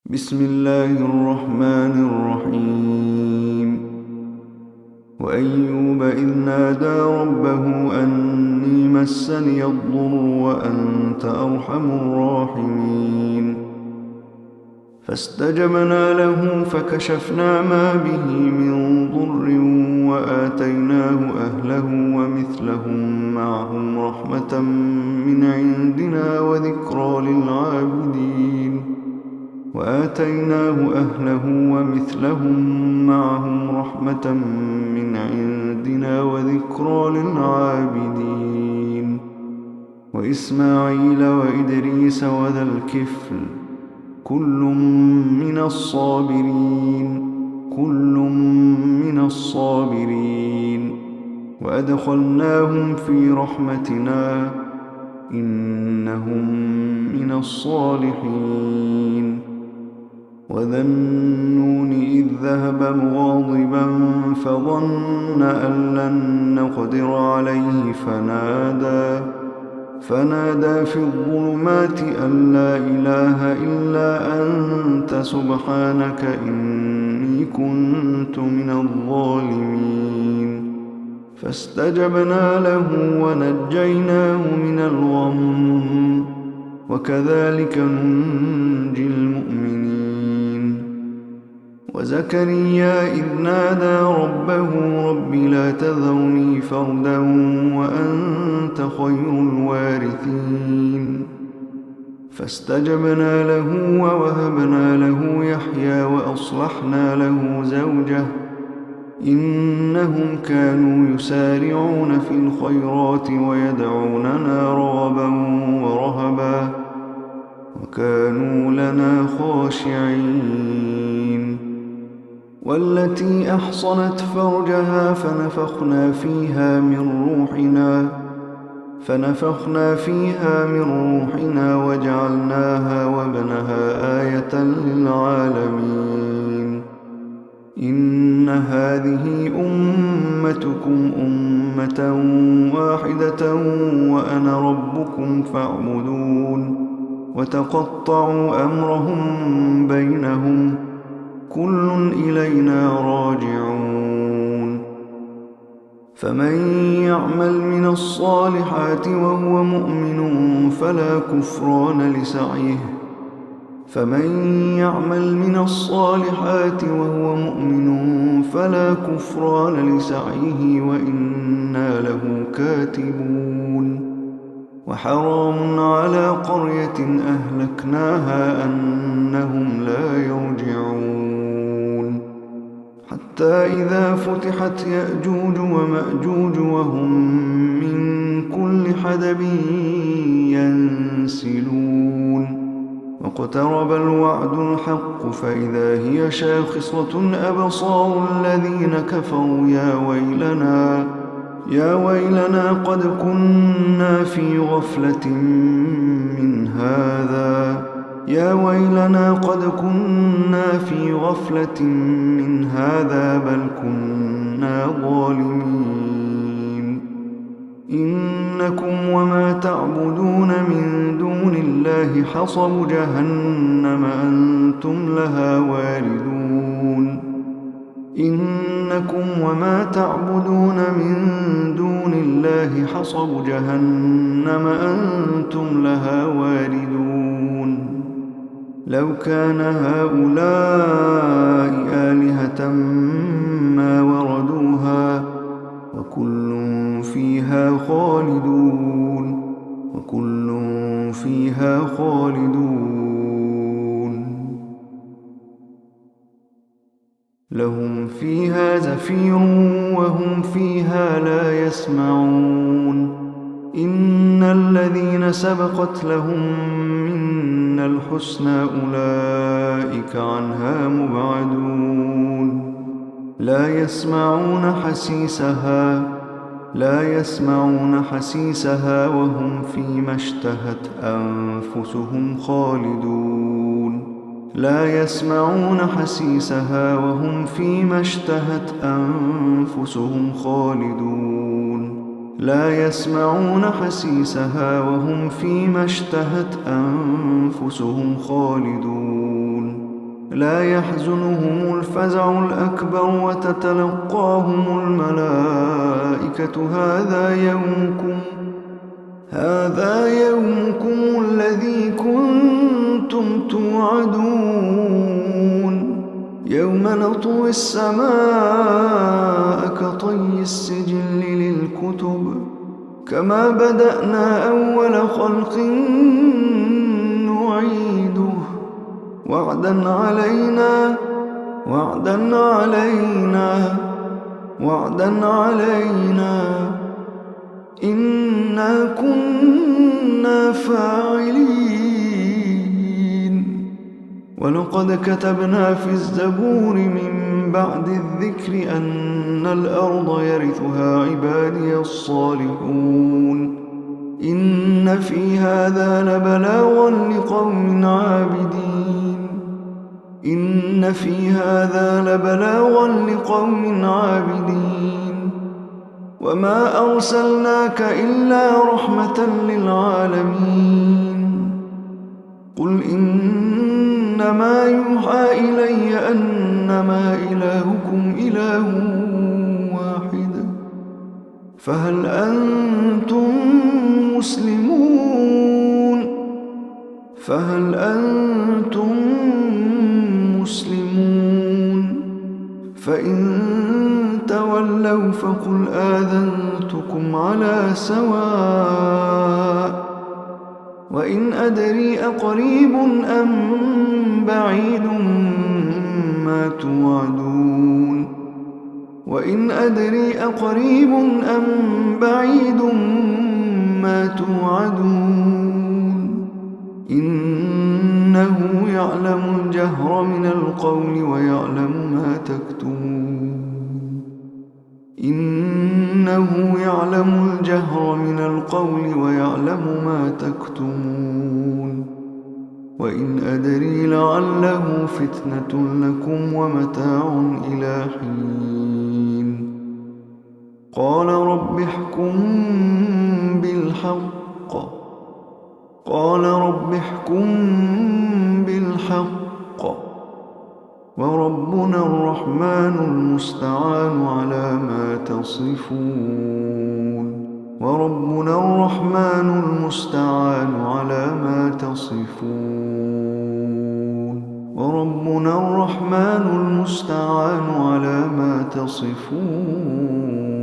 بسم الله الرحمن الرحيم. وأيوب إذ نادى ربه أني مسني الضر وأنت أرحم الراحمين فاستجبنا له فكشفنا ما به من ضر وآتيناه أهله ومثلهم معهم رحمة من عندنا وذكرى للعابدين وإسماعيل وإدريس وذا الكفل كل من الصابرين وأدخلناهم في رحمتنا إنهم من الصالحين. وذا النون إذ ذهب مغاضبا فظن أن لن نقدر عليه فنادى في الظلمات أن لا إله إلا أنت سبحانك إني كنت من الظالمين فاستجبنا له ونجيناه من الغم وكذلك ننجي المؤمنين. وزكريا إذ نادى ربه رب لا تذرني فردا وأنت خير الوارثين فاستجبنا له ووهبنا له يحيى وأصلحنا له زوجه إنهم كانوا يسارعون في الخيرات ويدعوننا رغبا ورهبا وكانوا لنا خاشعين. والتي أحصنت فرجها فنفخنا فيها من روحنا وجعلناها وابنها آية للعالمين. إن هذه أمتكم أمة واحدة وأنا ربكم فاعبدون وتقطعوا أمرهم بينهم كل إلينا راجعون. فمن يعمل من الصالحات وهو مؤمن فلا كفران لسعيه وإنا له كاتبون. وحرام على قرية أهلكناها أنهم لا يرجعون حتى إذا فتحت يأجوج ومأجوج وهم من كل حدب ينسلون واقترب الوعد الحق فإذا هي شاخصة أبصار الذين كفروا يا ويلنا قد كنا في غفلة من هذا بل كنا ظالمين. إنكم وما تعبدون من دون الله حصب جهنم أنتم لها واردون. لو كان هؤلاء آلهة ما وردوها وكل فيها خالدون لهم فيها زفير وهم فيها لا يسمعون. إن الذين سبقت لهم منا الحسنى أولئك عنها مبعدون لا يسمعون حسيسها وهم فيما اشتهت أنفسهم خالدون لا يسمعون حسيسها وهم فيما اشتهت أنفسهم خالدون لا يحزنهم الفزع الأكبر وتتلقاهم الملائكة هذا يومكم الذي كنتم توعدون يوم نطوي السماء كطي السجل للكتب كما بدأنا أول خلق نعيده وعدا علينا إنا كنا فاعلين ولقد كتبنا في الزبور من بعد الذكر أن الأرض يرثها عبادي الصالحون إن في هذا لبلاغا لقوم عابدين وما أرسلناك إلا رحمة للعالمين قل إنما يوحى إلي أنما إلهكم إله واحد فهل أنتم مسلمون فإن تولوا فقل آذنتكم على سواء وإن أدري أقريب أم بعيد ما توعدون إنه يعلم الجهر من القول ويعلم ما تكتمون وإن أدري لعله فتنة لكم ومتاع إلى حين قال رب احكم بالحق وربنا الرحمن المستعان على ما تصفون